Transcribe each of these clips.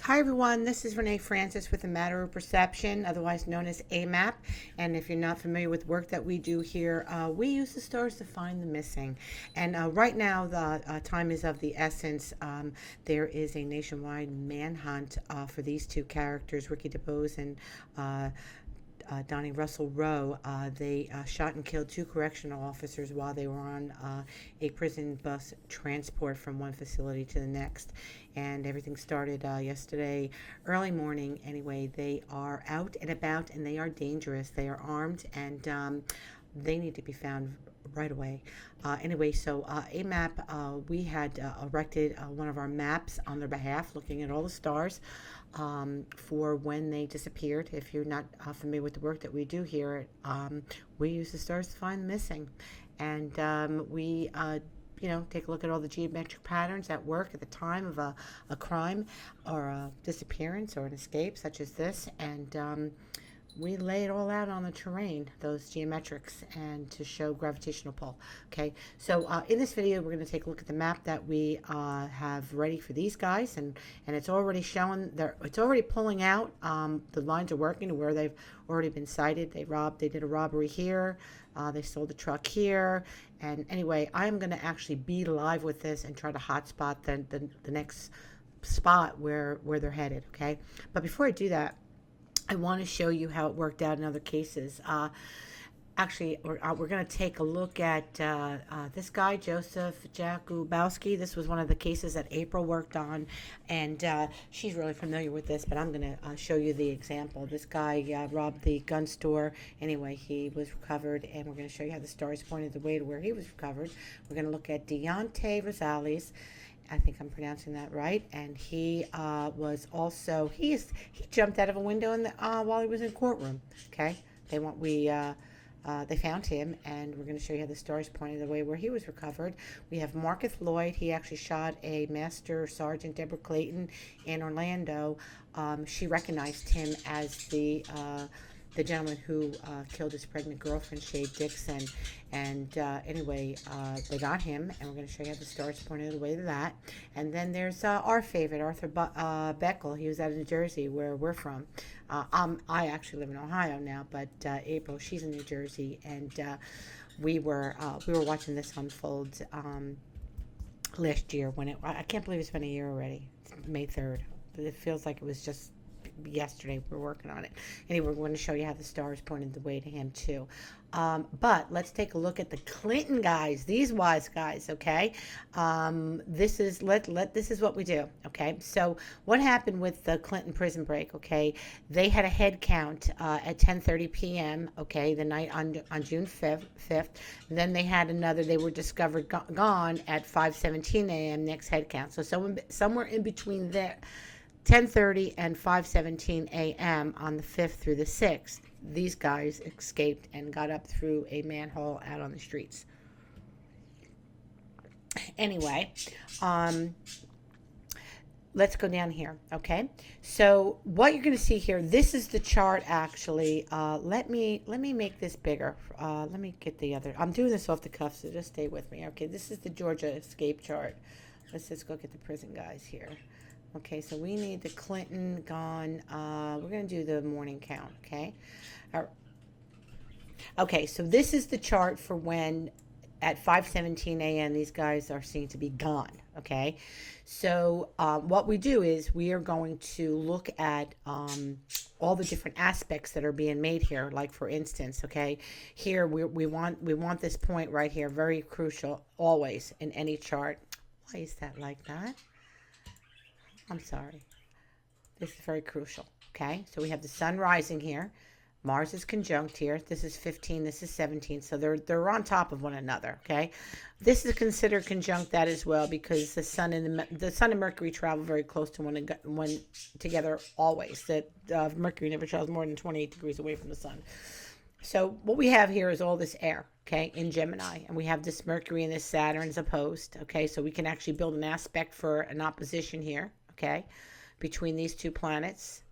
Hi everyone, this is Renee Francis with the Matter of Perception, otherwise known as AMAP. And if you're not familiar with work that we do here, we use the stars to find the missing. And right now, the time is of the essence. There is a nationwide manhunt for these two characters, Ricky DeBose and Donnie Russell Rowe. They shot and killed two correctional officers while they were on a prison bus transport from one facility to the next. And everything started yesterday early morning. Anyway, they are out and about and they are dangerous. They are armed and they need to be found right away. Anyway, so AMAP, we had erected one of our maps on their behalf, looking at all the stars for when they disappeared. If you're not familiar with the work that we do here, we use the stars to find the missing. And we take a look at all the geometric patterns at work at the time of a crime or a disappearance or an escape, such as this. And we lay it all out on the terrain, those geometrics, and to show gravitational pull. Okay, so in this video, we're going to take a look at the map that we have ready for these guys, and it's already showing it's already pulling out. The lines are working to where they've already been sighted. They did a robbery here. They sold a truck here. And anyway, I'm going to actually be live with this and try to hotspot the next spot where they're headed. Okay, but before I do that, I want to show you how it worked out in other cases. Actually, we're going to take a look at this guy, Joseph Jakubowski. This was one of the cases that April worked on, and she's really familiar with this, but I'm going to show you the example. This guy robbed the gun store. Anyway, he was recovered, and we're going to show you how the stars pointed the way to where he was recovered. We're going to look at Deontay Rosales. I think I'm pronouncing that right. And he was also he jumped out of a window while he was in courtroom. Okay, they found him, and we're going to show you how the stars pointed the way where he was recovered. We have Marcus Lloyd. He actually shot a Master Sergeant Deborah Clayton in Orlando. She recognized him as the gentleman who killed his pregnant girlfriend, Shay Dixon. And anyway, they got him, and we're going to show you how the stars pointed the way to that. And then there's our favorite, Arthur Beckel. He was out of New Jersey, where we're from. I actually live in Ohio now, but April, she's in New Jersey, and we were watching this unfold last year I can't believe it's been a year already. It's May 3rd. It feels like it was just yesterday. We're working on it. Anyway, we're going to show you how the stars pointed the way to him too. But let's take a look at the Clinton guys, these wise guys. Okay, this is what we do. Okay, so what happened with the Clinton prison break? Okay, they had a head count at 10:30 p.m. Okay, the night on June 5th. Then they had another. They were discovered gone at 5:17 a.m. next head count. So somewhere in between there. 10:30 and 5:17 a.m. on the 5th through the 6th, these guys escaped and got up through a manhole out on the streets. Anyway, let's go down here. Okay, so what you're going to see here, this is the chart actually. Let me make this bigger. Let me get the other. I'm doing this off the cuff, so just stay with me. Okay, this is the Georgia escape chart. Let's just go get the prison guys here. Okay, so we need the Clinton gone. We're going to do the morning count, okay? Okay, so this is the chart for when at 5:17 a.m. these guys are seen to be gone, okay? So what we do is we are going to look at all the different aspects that are being made here. Like for instance, okay, here we want this point right here, very crucial always in any chart. Why is that like that? I'm sorry. This is very crucial. Okay, so we have the sun rising here. Mars is conjunct here. This is 15. This is 17. So they're on top of one another. Okay, this is considered conjunct that as well because the sun and Mercury travel very close to one together always. That Mercury never travels more than 28 degrees away from the sun. So what we have here is all this air, okay, in Gemini, and we have this Mercury and this Saturn's opposed, okay, so we can actually build an aspect for an opposition here, okay, between these two planets.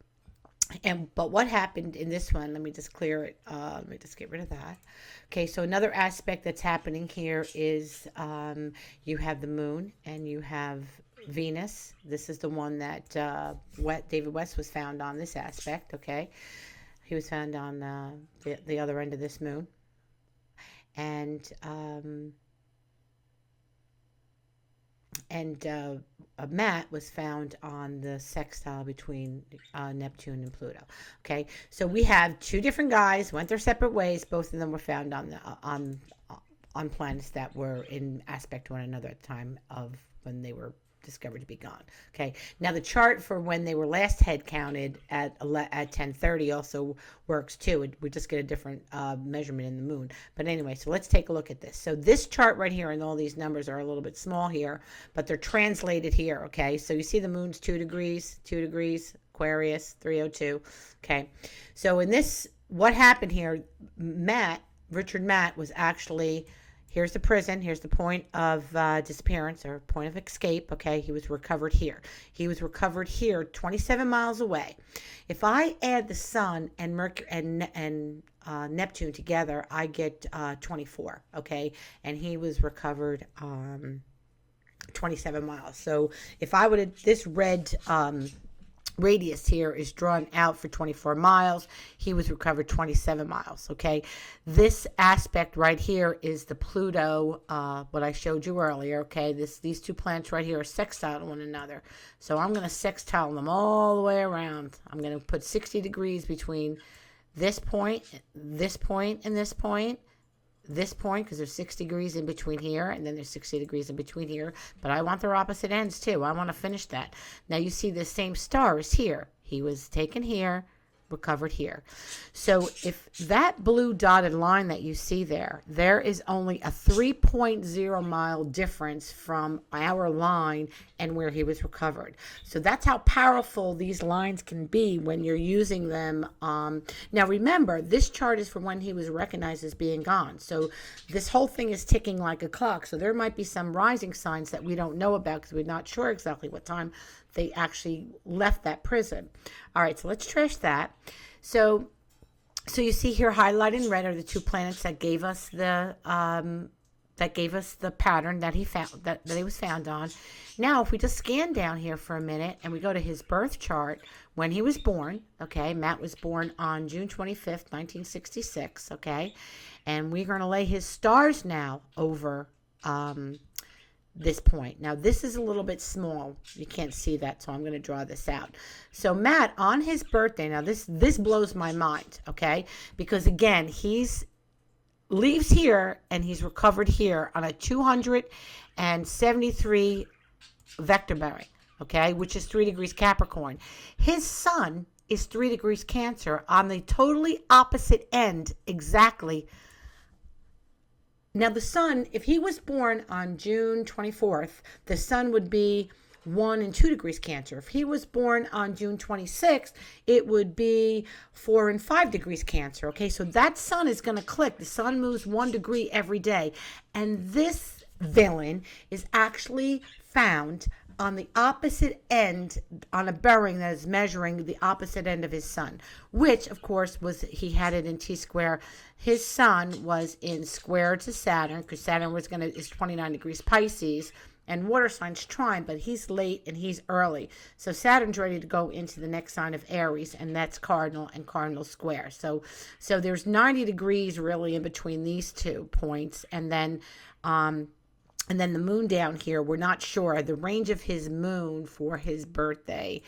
But what happened in this one, let me just clear it, let me just get rid of that. Okay, so another aspect that's happening here is you have the moon and you have Venus. This is the one that David West was found on, this aspect, okay? He was found on the other end of this moon. And Matt was found on the sextile between Neptune and Pluto. Okay, so we have two different guys, went their separate ways. Both of them were found on planets that were in aspect to one another at the time of when they were discovered to be gone. Okay, now the chart for when they were last head counted at 10:30 also works too. We just get a different measurement in the moon. But anyway, so let's take a look at this. So this chart right here, and all these numbers are a little bit small here, but they're translated here. Okay, so you see the moon's 2 degrees, Aquarius 302. Okay, so in this, what happened here, Richard Matt was actually, here's the prison. Here's the point of disappearance, or point of escape. Okay, he was recovered here. He was recovered here, 27 miles away. If I add the Sun and Mercury and Neptune together, I get 24. Okay, and he was recovered 27 miles. So if I would have, this red radius here is drawn out for 24 miles. He was recovered 27 miles. Okay, this aspect right here is the Pluto, what I showed you earlier. Okay, these two planets right here are sextile to one another. So I'm going to sextile them all the way around. I'm going to put 60 degrees between this point, and this point, because there's 6 degrees in between here, and then there's 60 degrees in between here, but I want their opposite ends too. I want to finish that. Now you see the same star is here. He was taken here, recovered here. So if that blue dotted line that you see there is only a 3.0 mile difference from our line and where he was recovered. So that's how powerful these lines can be when you're using them. Now remember, this chart is for when he was recognized as being gone. So this whole thing is ticking like a clock. So there might be some rising signs that we don't know about because we're not sure exactly what time they actually left that prison. All right, so let's trash that. So you see here highlighted in red are the two planets that gave us the pattern that he found, that he was found on. Now, if we just scan down here for a minute and we go to his birth chart when he was born, okay, Matt was born on June 25th, 1966, okay, and we're going to lay his stars now over this point. Now this is a little bit small, you can't see that, so I'm going to draw this out. So Matt, on his birthday, now this blows my mind, okay, because again, he's leaves here and he's recovered here on a 273 vector bearing, okay, which is 3 degrees Capricorn. His sun is 3 degrees Cancer on the totally opposite end exactly. Now the sun, if he was born on June 24th, the sun would be 1 and 2 degrees Cancer. If he was born on June 26th, it would be 4 and 5 degrees Cancer. Okay, so that sun is going to click. The sun moves 1 degree every day. And this villain is actually found on the opposite end, on a bearing that is measuring the opposite end of his sun, which of course was, he had it in T-square. His sun was in square to Saturn, because Saturn is 29 degrees Pisces, and water signs Trine, but he's late and he's early. So Saturn's ready to go into the next sign of Aries, and that's cardinal and cardinal square. So there's 90 degrees really in between these 2 points, and then the moon down here, we're not sure. The range of his moon for his birthday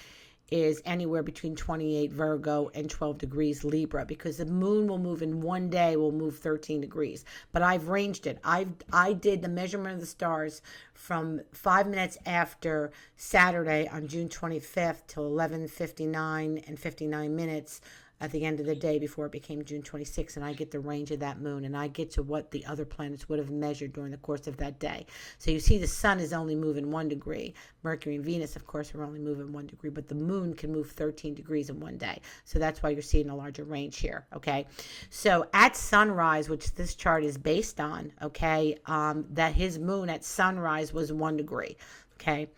is anywhere between 28 Virgo and 12 degrees Libra, because the moon will move in one day, will move 13 degrees. But I've ranged it. I did the measurement of the stars from 5 minutes after Saturday on June 25th till 11:59 and 59 minutes at the end of the day before it became June 26th, and I get the range of that moon, and I get to what the other planets would have measured during the course of that day. So you see the sun is only moving 1 degree. Mercury and Venus, of course, are only moving 1 degree, but the moon can move 13 degrees in one day. So that's why you're seeing a larger range here, okay? So at sunrise, which this chart is based on, okay, that his moon at sunrise was 1 degree, okay?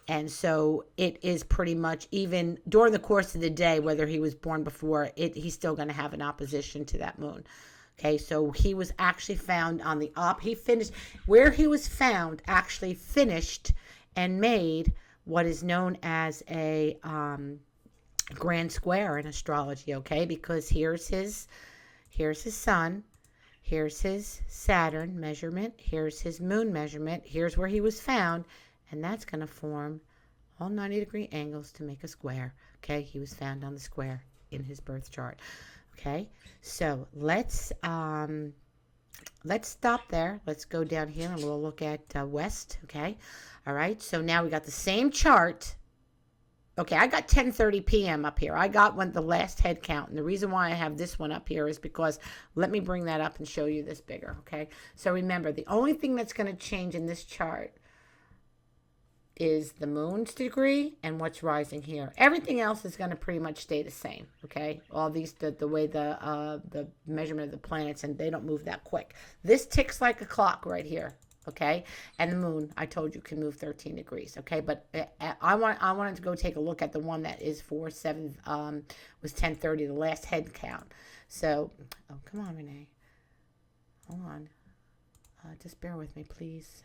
And so it is pretty much, even during the course of the day, whether he was born before, he's still going to have an opposition to that moon. Okay, so he was actually found on the he finished, where he was found, actually finished and made what is known as a grand square in astrology, okay? Because here's his sun, here's his Saturn measurement, here's his moon measurement, here's where he was found, and that's going to form all 90-degree angles to make a square, okay? He was found on the square in his birth chart, okay? So let's stop there. Let's go down here and we'll look at west, okay? All right, so now we got the same chart. Okay, I got 10:30 p.m. up here. I got the last head count. And the reason why I have this one up here is because, let me bring that up and show you this bigger, okay? So remember, the only thing that's going to change in this chart is the moon's degree and what's rising here. Everything else is going to pretty much stay the same, okay? All these, the way the measurement of the planets, and they don't move that quick. This ticks like a clock right here, okay? And the moon, I told you, can move 13 degrees, okay? But I wanted to go take a look at the one that is was 10:30, the last head count. So, oh, come on, Renee. Hold on. Just bear with me, please.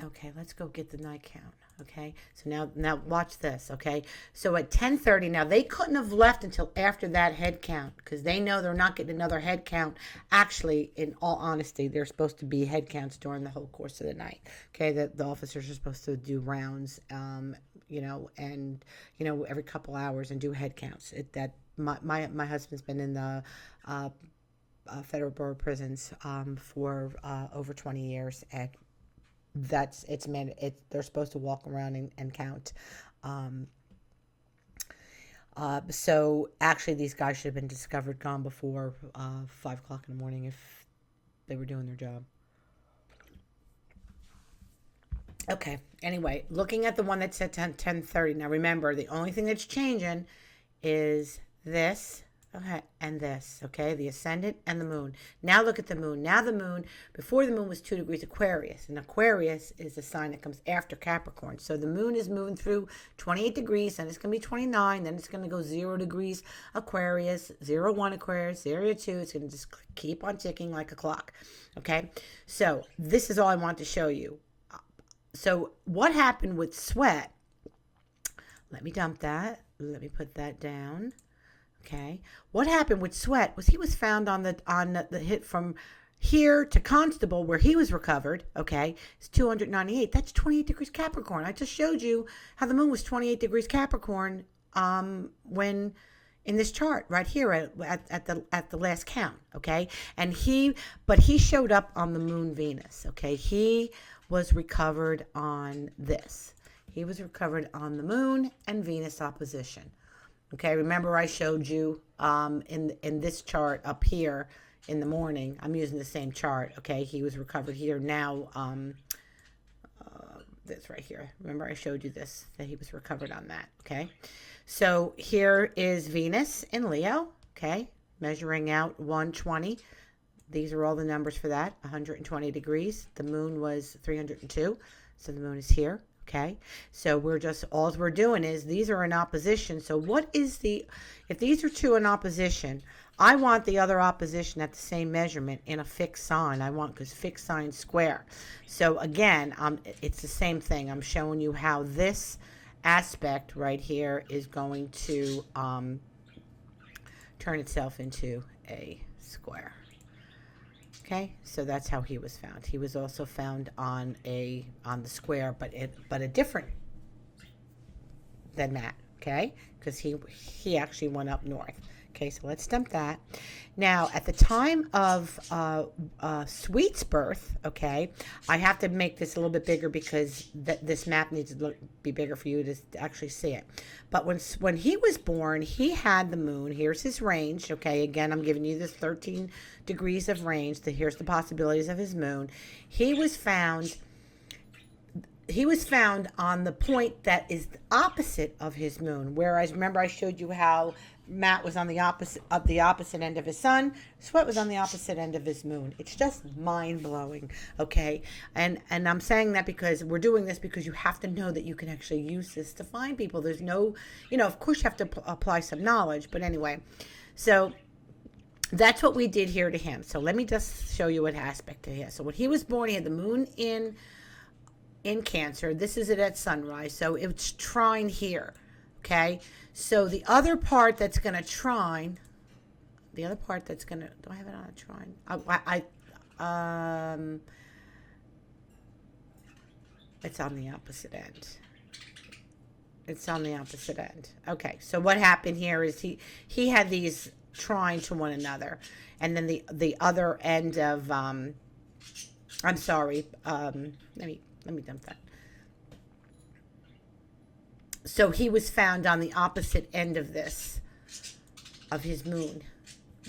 Okay, let's go get the night count, okay? So now watch this, okay? So at 10:30, now they couldn't have left until after that head count because they know they're not getting another head count. Actually, in all honesty, they're supposed to be head counts during the whole course of the night, okay? The officers are supposed to do rounds, every couple hours and do head counts. My husband's been in the federal bureau of prisons for over 20 years, and they're supposed to walk around and count. So actually these guys should have been discovered gone before 5 o'clock in the morning if they were doing their job. Okay, anyway, looking at the one that's at 10:30. Now remember, the only thing that's changing is this, okay, and this, okay, the ascendant and the moon. Now look at the moon. Now the moon, before the moon was 2 degrees Aquarius, and Aquarius is the sign that comes after Capricorn. So the moon is moving through 28 degrees, and it's going to be 29, then it's going to go 0 degrees Aquarius, 0-1 Aquarius, 0-2. It's going to just keep on ticking like a clock, okay? So this is all I want to show you. So what happened with Sweat, let me dump that. Let me put that down. Okay. What happened with Sweat was he was found on the hit from here to Constable where he was recovered. Okay. It's 298. That's 28 degrees Capricorn. I just showed you how the moon was 28 degrees Capricorn when in this chart right here at the last count. Okay. And he showed up on the moon Venus. Okay. He was recovered on this. He was recovered on the moon and Venus opposition. Okay, remember I showed you in this chart up here in the morning. I'm using the same chart, okay? He was recovered here. Now, this right here. Remember I showed you this, that he was recovered on that, okay? So here is Venus in Leo, okay? Measuring out 120. These are all the numbers for that, 120 degrees. The moon was 302, so the moon is here. Okay, so all we're doing is these are in opposition. So if these are two in opposition, I want the other opposition at the same measurement in a fixed sign. Because fixed sign square. So again, it's the same thing. I'm showing you how this aspect right here is going to turn itself into a square. Okay, so that's how he was found. He was also found on the square, but a different than that. Okay, because he actually went up north. Okay, so let's dump that. Now, at the time of Sweet's birth, okay, I have to make this a little bit bigger because this map needs to be bigger for you to actually see it. But when he was born, he had the moon. Here's his range, okay. Again, I'm giving you this 13 degrees of range. Here's the possibilities of his moon. He was found on the point that is the opposite of his moon. Whereas, remember I showed you how Matt was on the opposite end of his sun. Sweat was on the opposite end of his moon. It's just mind-blowing, okay? And I'm saying that because we're doing this because you have to know that you can actually use this to find people. There's no, of course you have to apply some knowledge. But anyway, so that's what we did here to him. So let me just show you what aspect to him. So when he was born, he had the moon in in Cancer. This is it at sunrise. So it's trine here. Okay. So the other part that's going to trine, the other part that's going to, do I have it on a trine? It's on the opposite end. It's on the opposite end. Okay. So what happened here is he had these trine to one another. And then the other end of, I'm sorry. Let me dump that. So he was found on the opposite end of this, of his moon,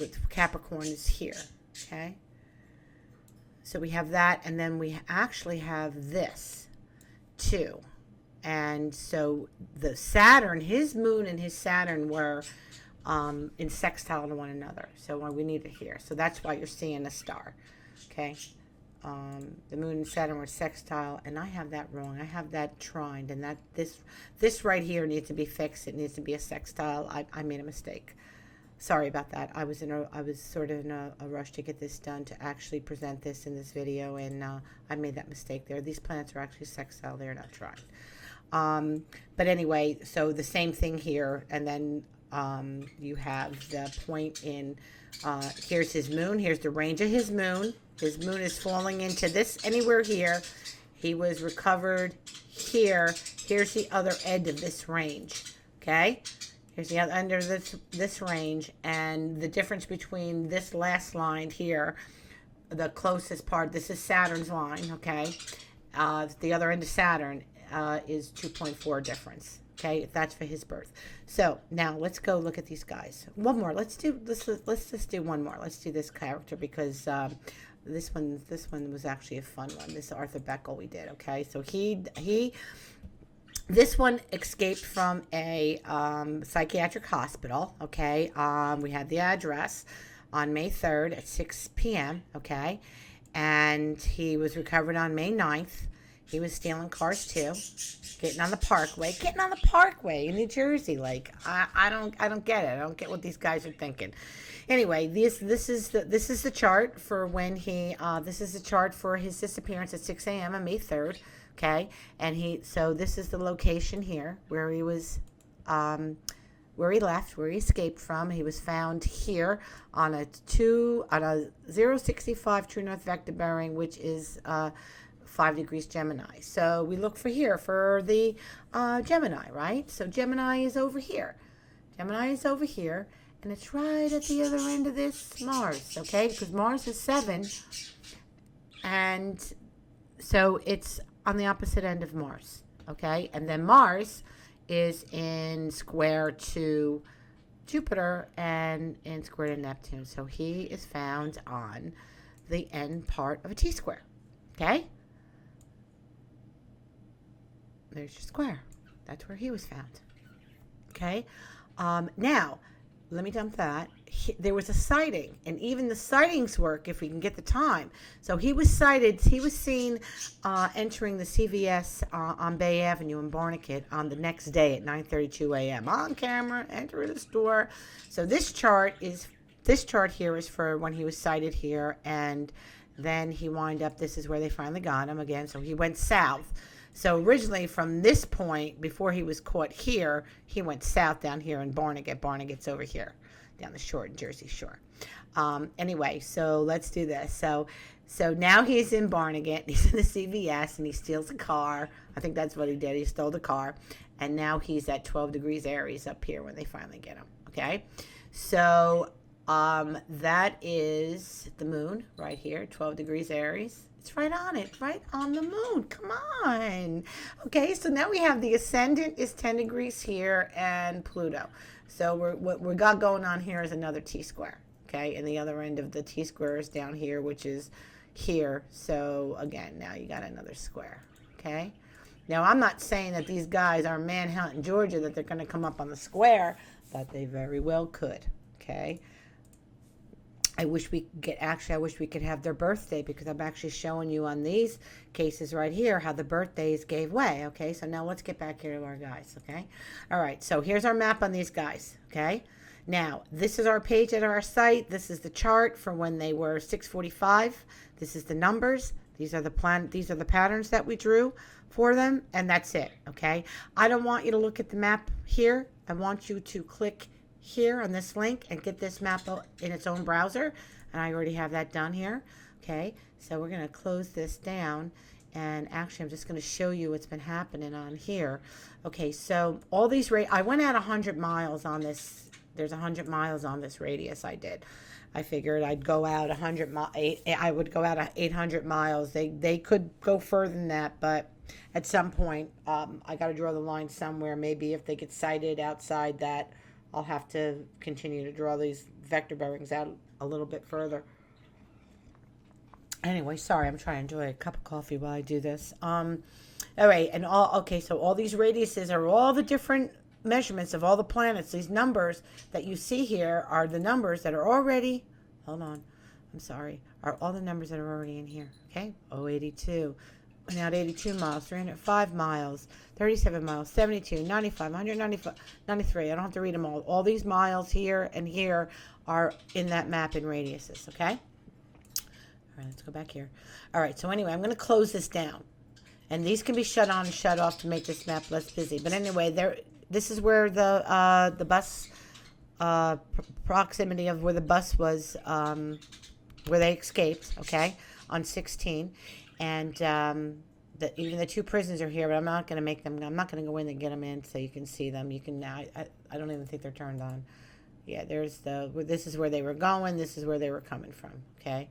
with Capricorn is here, okay? So we have that, and then we actually have this, too. And so the Saturn, his moon and his Saturn were in sextile to one another. So we need it here. So that's why you're seeing a star, okay? The moon and Saturn were sextile, and I have that wrong. I have that trined, and that this right here needs to be fixed. It needs to be a sextile. I made a mistake. Sorry about that. I was sort of in a rush to get this done to actually present this in this video, and I made that mistake there. These planets are actually sextile. They're not trined. But anyway, so the same thing here, and then you have the point in. Here's his moon. Here's the range of his moon. His moon is falling into this anywhere here. He was recovered here. Here's the other end of this range. Okay? Here's the other end of this range. And the difference between this last line here, the closest part, this is Saturn's line, okay? The other end of Saturn is 2.4 difference. Okay, that's for his birth. So now let's go look at these guys. One more. Let's just do one more. Let's do this character because this one was actually a fun one. This Arthur Beckel we did. Okay, so this one escaped from a psychiatric hospital. Okay, we had the address on May 3rd at 6 p.m. Okay, and he was recovered on May 9th. He was stealing cars too, getting on the parkway in New Jersey. Like I don't get it. I don't get what these guys are thinking. Anyway, this is the chart for when he this is the chart for his disappearance at 6 a.m. on May 3rd. Okay, and so this is the location here where he was where he left, where he escaped from. He was found here on a 065 true north vector bearing, which is 5 degrees Gemini. So we look for here for the Gemini, right? So Gemini is over here. Gemini is over here, and it's right at the other end of this Mars, okay? Because Mars is 7, and so it's on the opposite end of Mars, okay? And then Mars is in square to Jupiter and in square to Neptune. So he is found on the end part of a T-square, okay? There's your square. That's where he was found. Okay. Now, let me dump that. There was a sighting, and even the sightings work if we can get the time. So he was sighted. He was seen entering the CVS on Bay Avenue in Barnegat on the next day at 9:32 a.m. on camera, enter the store. So this chart here is for when he was sighted here, and then he wind up. This is where they finally got him again. So he went south. So originally from this point, before he was caught here, he went south down here in Barnegat. Barnegat's over here, down the shore, Jersey Shore. Anyway, so let's do this. So now he's in Barnegat, he's in the CVS, and he steals a car. I think that's what he did. He stole the car. And now he's at 12 degrees Aries up here when they finally get him. Okay? So that is the moon right here, 12 degrees Aries. It's right on it, right on the moon. Come on. Okay, so now we have the ascendant is 10 degrees here and Pluto. So what we got going on here is another T-square. Okay, and the other end of the T-square is down here, which is here. So again, now you got another square. Okay. Now, I'm not saying that these guys are Manhunt in Georgia, that they're going to come up on the square, but they very well could. Okay. I wish we could have their birthday, because I'm actually showing you on these cases right here how the birthdays gave way. Okay, so now let's get back here to our guys. Okay, all right, so here's our map on these guys. Okay, now this is our page at our site. This is the chart for when they were 645. This is the numbers. These are the patterns that we drew for them, and that's it, okay? I don't want you to look at the map here. I want you to click here on this link and get this map in its own browser, and I already have that done here, okay? So we're going to close this down, and actually I'm just going to show you what's been happening on here. Okay, so all these I went out 100 miles on this. There's 100 miles on this radius I did. I figured I'd go out 100 I would go out 800 miles. They could go further than that, but at some point I got to draw the line somewhere. Maybe if they get sighted outside that, I'll have to continue to draw these vector bearings out a little bit further. Anyway, sorry, I'm trying to enjoy a cup of coffee while I do this. All right, and okay, so all these radiuses are all the different measurements of all the planets. These numbers that you see here are the numbers that are already, hold on, I'm sorry, are all the numbers that are already in here, okay? 082, now at 82 miles, 305 miles, 37 miles, 72, 95, 195, 93. I don't have to read them all. All these miles here and here are in that map in radiuses, okay? All right, let's go back here. All right, so anyway, I'm going to close this down. And these can be shut on and shut off to make this map less busy. But anyway, this is where the bus, proximity of where the bus was, where they escaped, okay, on 16. And even the two prisons are here, but I'm not going to I'm not going to go in and get them in so you can see them. You can now, I don't even think they're turned on. Yeah, this is where they were going. This is where they were coming from, okay.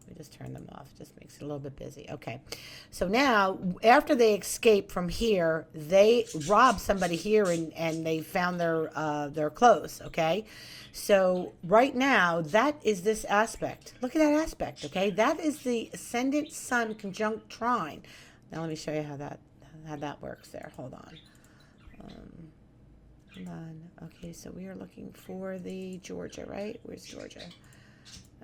We just turn them off. Just makes it a little bit busy. Okay. So now, after they escape from here, they robbed somebody here and they found their clothes. Okay. So right now, that is this aspect. Look at that aspect. Okay. That is the ascendant sun conjunct trine. Now let me show you how that works there. Hold on. Hold on. Okay. So we are looking for the Georgia, right? Where's Georgia?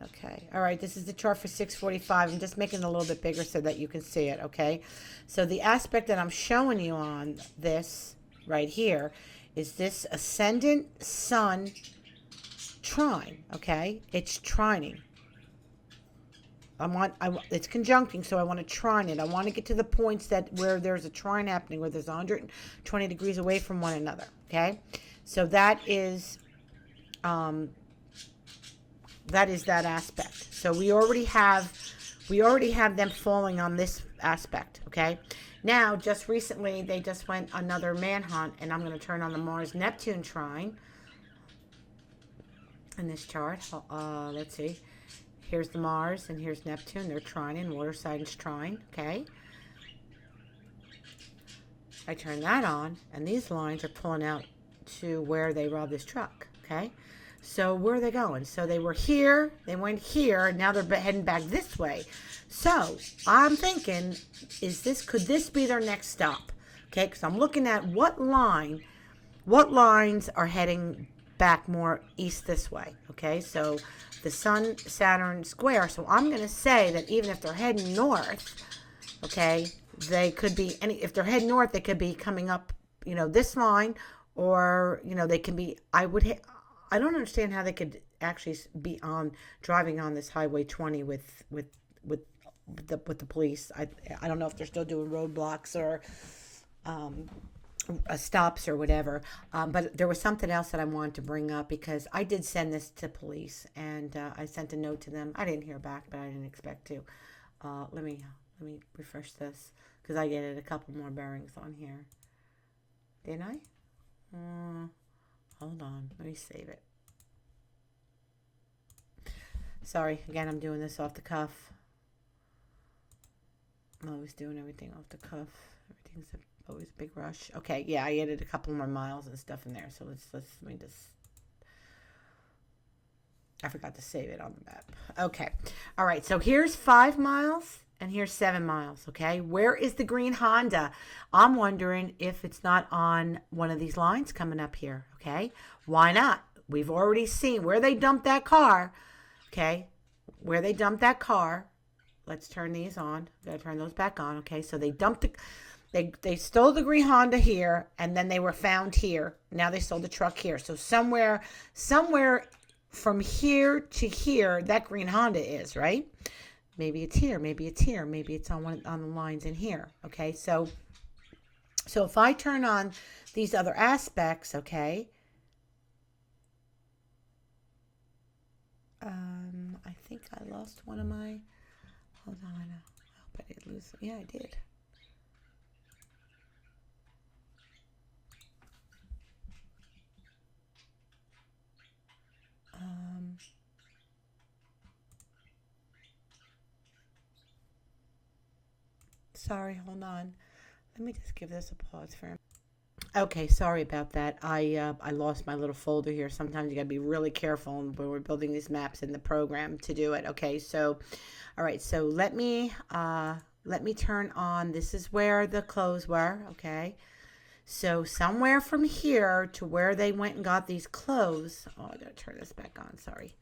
Okay. All right. This is the chart for 645. I'm just making it a little bit bigger so that you can see it. Okay. So the aspect that I'm showing you on this right here is this ascendant sun trine. Okay. It's trining. It's conjuncting, so I want to trine it. I want to get to the points where there's a trine happening, where there's 120 degrees away from one another. Okay. So that is that aspect. So we already have them falling on this aspect, okay? Now, just recently, they just went another manhunt, and I'm going to turn on the Mars-Neptune trine in this chart. Let's see. Here's the Mars, and here's Neptune. They're trining, water signs trine, okay? I turn that on, and these lines are pulling out to where they robbed this truck, okay? So where are they going? So they were here, they went here, and now they're heading back this way. So I'm thinking, could this be their next stop? Okay, because I'm looking at what lines are heading back more east this way. Okay, so the Sun, Saturn square. So I'm going to say that even if they're heading north, okay, they could be, if they're heading north, they could be coming up, this line, or, they can be, I don't understand how they could actually be driving on this Highway 20 with the police. I don't know if they're still doing roadblocks or stops or whatever. But there was something else that I wanted to bring up, because I did send this to police, and I sent a note to them. I didn't hear back, but I didn't expect to. Let me refresh this, because I added a couple more bearings on here. Didn't I? Hold on, let me save it. Sorry, again, I'm doing this off the cuff. I'm always doing everything off the cuff. Everything's always a big rush. Okay, yeah, I added a couple more miles and stuff in there. So let me just. I forgot to save it on the map. Okay, all right. So here's 5 miles. And here's 7 miles, okay? Where is the green Honda? I'm wondering if it's not on one of these lines coming up here, okay? Why not? We've already seen where they dumped that car, okay? Where they dumped that car. Let's turn these on. Gotta turn those back on, okay? So they dumped they stole the green Honda here, and then they were found here. Now they sold the truck here. So somewhere from here to here, that green Honda is, right? maybe it's here, maybe it's here, maybe it's on the lines in here. Okay, so if I turn on these other aspects, okay, I think I lost one of my, hold on, I hope I didn't lose, yeah, I did. Sorry, hold on. Let me just give this a pause for a minute. Okay, sorry about that. I lost my little folder here. Sometimes you gotta be really careful when we're building these maps in the program to do it. Okay, so all right, so let me turn on. This is where the clothes were. Okay, so somewhere from here to where they went and got these clothes. Oh, I gotta turn this back on. Sorry.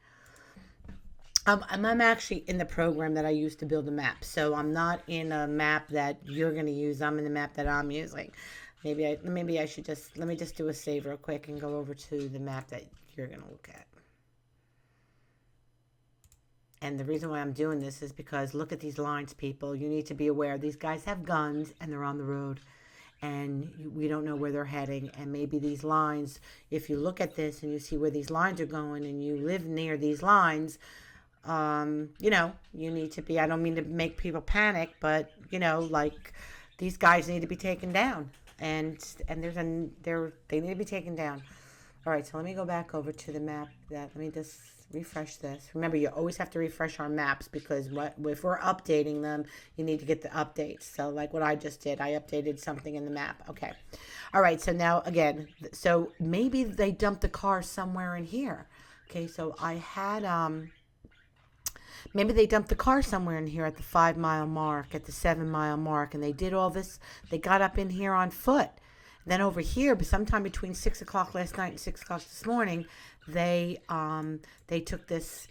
I'm actually in the program that I use to build a map. So I'm not in a map that you're going to use. I'm in the map that I'm using. Maybe I should just, let me just do a save real quick and go over to the map that you're going to look at. And the reason why I'm doing this is because look at these lines, people. You need to be aware. These guys have guns and they're on the road. And we don't know where they're heading. And maybe these lines, if you look at this and you see where these lines are going and you live near these lines, you know, you need to be, I don't mean to make people panic, but you know, like these guys need to be taken down and they need to be taken down. All right. So let me go back over to the map let me just refresh this. Remember, you always have to refresh our maps because if we're updating them, you need to get the updates. So like what I just did, I updated something in the map. Okay. All right. So now again, so maybe they dumped the car somewhere in here. Okay. So I had, maybe they dumped the car somewhere in here at the 5 mile mark, at the 7 mile mark, and they did all this. They got up in here on foot. Then over here, but sometime between 6 o'clock last night and 6 o'clock this morning, they took this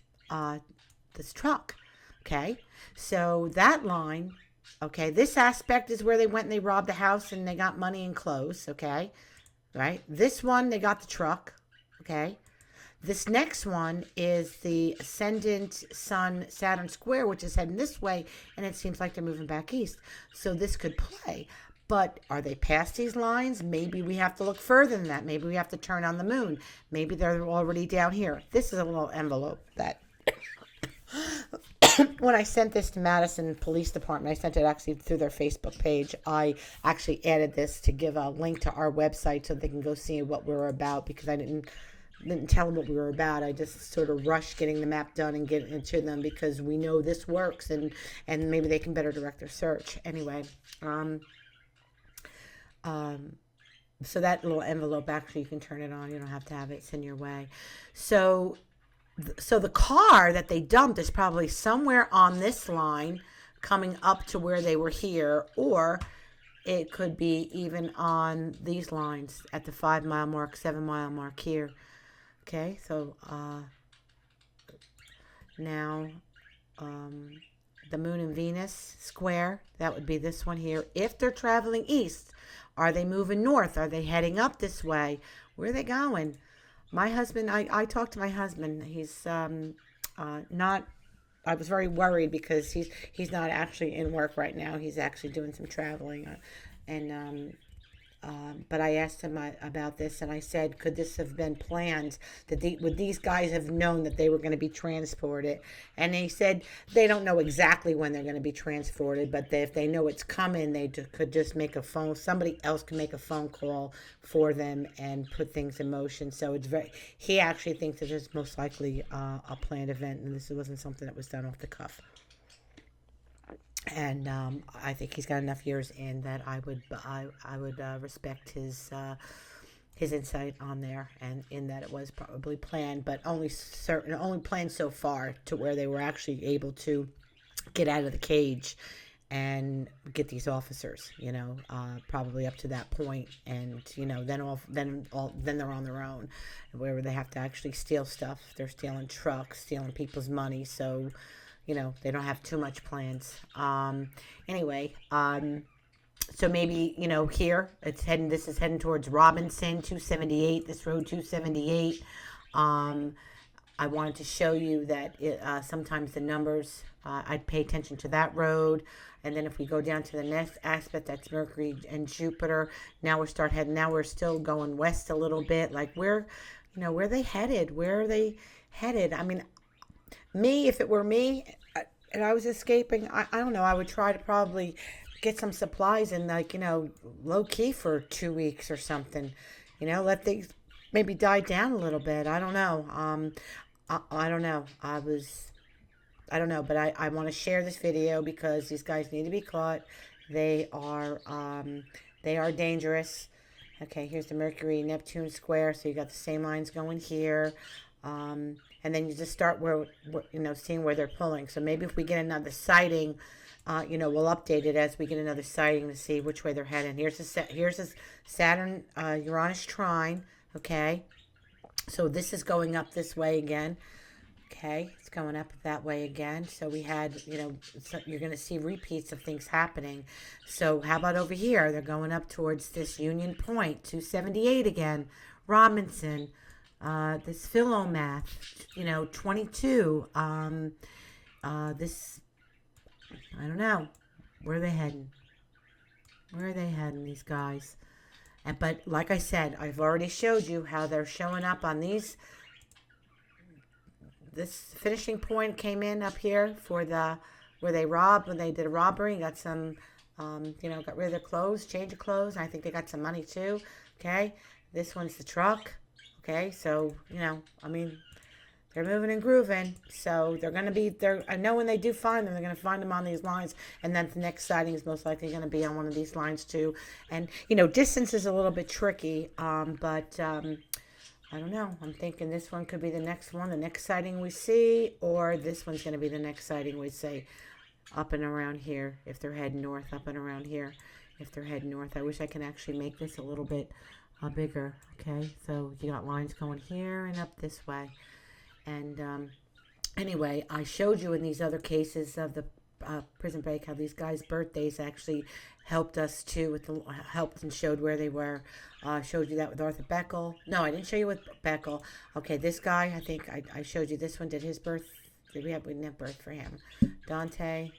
this truck. Okay, so that line. Okay, this aspect is where they went and they robbed the house and they got money and clothes. Okay, right. This one they got the truck. Okay. This next one is the Ascendant Sun Saturn Square, which is heading this way, and it seems like they're moving back east. So this could play. But are they past these lines? Maybe we have to look further than that. Maybe we have to turn on the moon. Maybe they're already down here. This is a little envelope that when I sent this to Madison Police Department, I sent it actually through their Facebook page. I actually added this to give a link to our website so they can go see what we're about because I didn't tell them what we were about. I just sort of rushed getting the map done and getting it to them because we know this works and maybe they can better direct their search. Anyway, so that little envelope, actually, you can turn it on. You don't have to have it. It's in your way. So the car that they dumped is probably somewhere on this line coming up to where they were here, or it could be even on these lines at the 5 mile mark, 7 mile mark here. Okay, so now the Moon and Venus square, that would be this one here. If they're traveling east, are they moving north? Are they heading up this way? Where are they going? My husband, I talked to my husband. He's not, I was very worried because he's not actually in work right now. He's actually doing some traveling. But I asked him about this, and I said, could this have been planned? Would these guys have known that they were going to be transported? And he said they don't know exactly when they're going to be transported, but if they know it's coming, they could just make a phone. Somebody else can make a phone call for them and put things in motion. So he actually thinks that it's most likely a planned event, and this wasn't something that was done off the cuff. And I think he's got enough years in that I would respect his insight on there, and in that it was probably planned, but only planned so far to where they were actually able to get out of the cage and get these officers. Probably up to that point, and then they're on their own, where they have to actually steal stuff. They're stealing trucks, stealing people's money, so. They don't have too much plans. Anyway, so maybe, here this is heading towards Robinson 278, this road 278. I wanted to show you that sometimes the numbers, I'd pay attention to that road. And then if we go down to the next aspect, that's Mercury and Jupiter. Now we're start heading. Now we're still going west a little bit. Like where are they headed? Where are they headed? I mean, me, if it were me, and I was escaping, I don't know. I would try to probably get some supplies and like low key for 2 weeks or something. Let things maybe die down a little bit. I don't know. I don't know. I don't know, but I want to share this video because these guys need to be caught. They are dangerous. Okay, here's the Mercury Neptune square. So you got the same lines going here. And then you just start where seeing where they're pulling. So maybe if we get another sighting, we'll update it as we get another sighting to see which way they're heading. Here's the Saturn Uranus trine. Okay, so this is going up this way again. Okay, it's going up that way again. So we had, you're going to see repeats of things happening. So how about over here? They're going up towards this Union Point, 278 again. Robinson, this Philomath, 22. This, I don't know. Where are they heading? Where are they heading, these guys? But like I said, I've already showed you how they're showing up on these. This finishing point came in up here for where they robbed, when they did a robbery. Got some, got rid of their clothes, change of clothes. I think they got some money too. Okay, this one's the truck. Okay, so I mean, they're moving and grooving. So they're gonna be there. I know when they do find them, they're gonna find them on these lines, and then the next sighting is most likely gonna be on one of these lines too. And distance is a little bit tricky, but. I don't know. I'm thinking this one could be the next one, the next sighting we see, or this one's going to be the next sighting we see up and around here. If they're heading north, up and around here. If they're heading north, I wish I could actually make this a little bit bigger. Okay, so you got lines going here and up this way. And anyway, I showed you in these other cases of the prison break how these guys' birthdays actually helped us too, helped and showed where they were. Showed you that with Arthur Beckel. No, I didn't show you with Beckel. Okay, this guy, I think I showed you this one. Did his birth? We didn't have birth for him. Dante.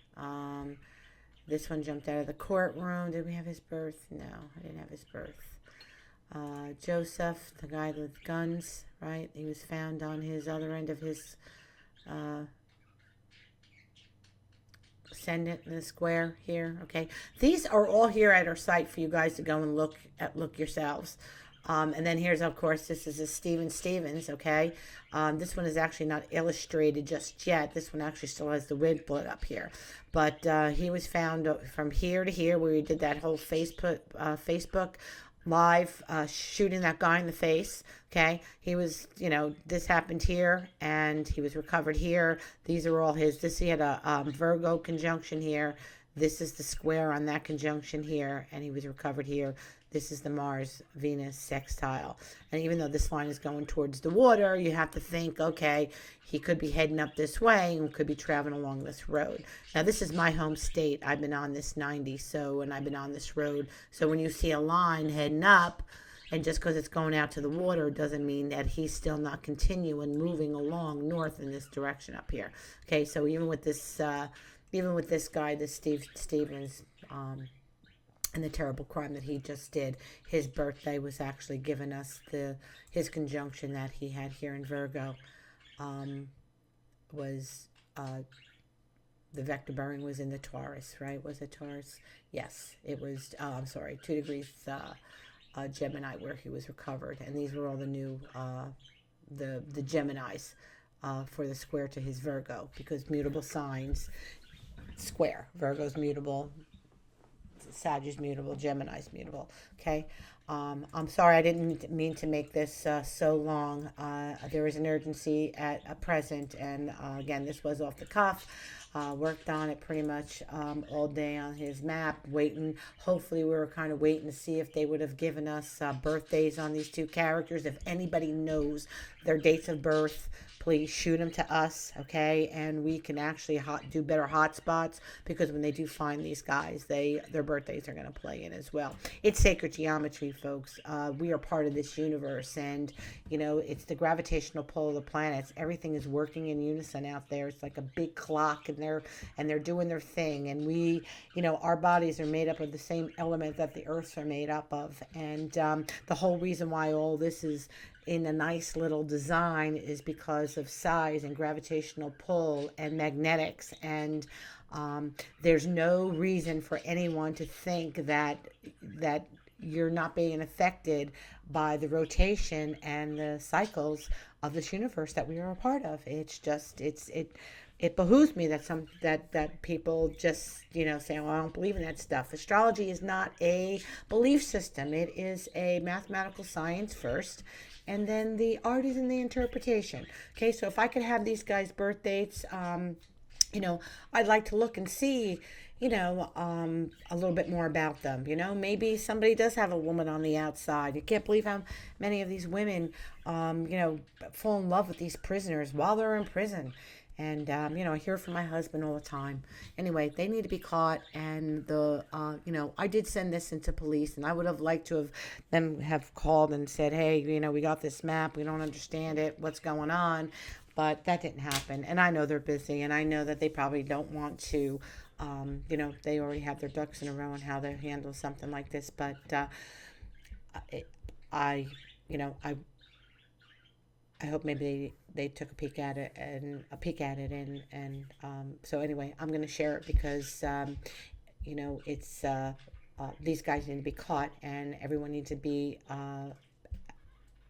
This one jumped out of the courtroom. Did we have his birth? No, I didn't have his birth. Joseph, the guy with guns, right? He was found on his other end of his ascendant in the square here. Okay, these are all here at our site for you guys to go and look yourselves. And then here's, of course, this is a Stevens. Okay, this one is actually not illustrated just yet. This one actually still has the wig blood up here, but he was found from here to here where we did that whole Facebook live shooting that guy in the face. Okay, he was, this happened here and he was recovered here. These are all his. He had a Virgo conjunction here. This is the square on that conjunction here, and he was recovered here. This is the Mars-Venus sextile. And even though this line is going towards the water, you have to think, okay, he could be heading up this way and could be traveling along this road. Now, this is my home state. I've been on this 90, and I've been on this road. So when you see a line heading up, and just because it's going out to the water doesn't mean that he's still not continuing moving along north in this direction up here. Okay, so even with this guy, this Stevens, and the terrible crime that he just did, his birthday was actually given us his conjunction that he had here in Virgo was the vector bearing was in the Taurus, right? Was it Taurus? Yes, it was. I'm sorry, 2 degrees Gemini where he was recovered, and these were all the new the Geminis for the square to his Virgo, because mutable signs square. Virgo's mutable. Sag is mutable, Gemini is mutable. Okay, I'm sorry, I didn't mean to make this so long. There was an urgency at present, and again, this was off the cuff. Worked on it pretty much all day on his map, waiting. Hopefully, we were kind of waiting to see if they would have given us birthdays on these two characters. If anybody knows their dates of birth, please shoot them to us, okay? And we can actually do better hotspots, because when they do find these guys, their birthdays are going to play in as well. It's sacred geometry folks. We are part of this universe, and it's the gravitational pull of the planets. Everything is working in unison out there. It's like a big clock, and they're doing their thing. And we, our bodies are made up of the same element that the Earths are made up of. And the whole reason why all this is in a nice little design is because of size and gravitational pull and magnetics. And there's no reason for anyone to think that you're not being affected by the rotation and the cycles of this universe that we are a part of. It's just it behooves me that people just say, "Oh, I don't believe in that stuff." Astrology is not a belief system. It is a mathematical science first, and then the art is in the interpretation. Okay, so if I could have these guys' birth dates, I'd like to look and see, a little bit more about them. Maybe somebody does have a woman on the outside. You can't believe how many of these women, fall in love with these prisoners while they're in prison. And, I hear from my husband all the time. Anyway, they need to be caught. And I did send this into police, and I would have liked to have called and said, "Hey, we got this map. We don't understand it. What's going on?" But that didn't happen. And I know they're busy, and I know that they probably don't want to, they already have their ducks in a row on how they handle something like this. But I hope maybe they took a peek at it and so anyway, I'm going to share it because it's these guys need to be caught, and everyone needs to be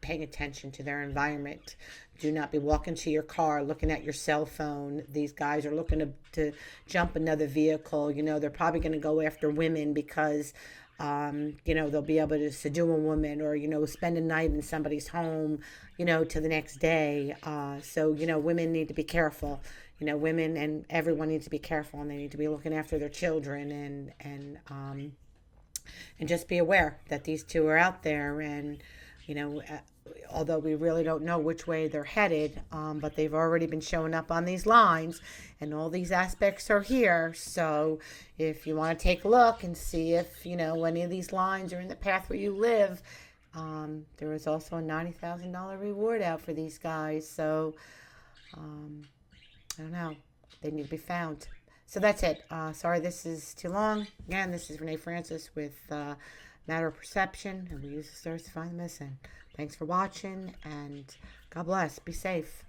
paying attention to their environment. Do not be walking to your car looking at your cell phone. These guys are looking to jump another vehicle. They're probably going to go after women because they'll be able to subdue a woman, or spend a night in somebody's home to the next day. So women need to be careful. Women and everyone needs to be careful, and they need to be looking after their children, and just be aware that these two are out there. And although we really don't know which way they're headed, but they've already been showing up on these lines, and all these aspects are here. So if you want to take a look and see if any of these lines are in the path where you live, there is also a $90,000 reward out for these guys. So I don't know, they need to be found. So that's it. Sorry this is too long. Again, this is Renee Francis with Matter of Perception, and we use the stars to find the missing. Thanks for watching, and God bless. Be safe.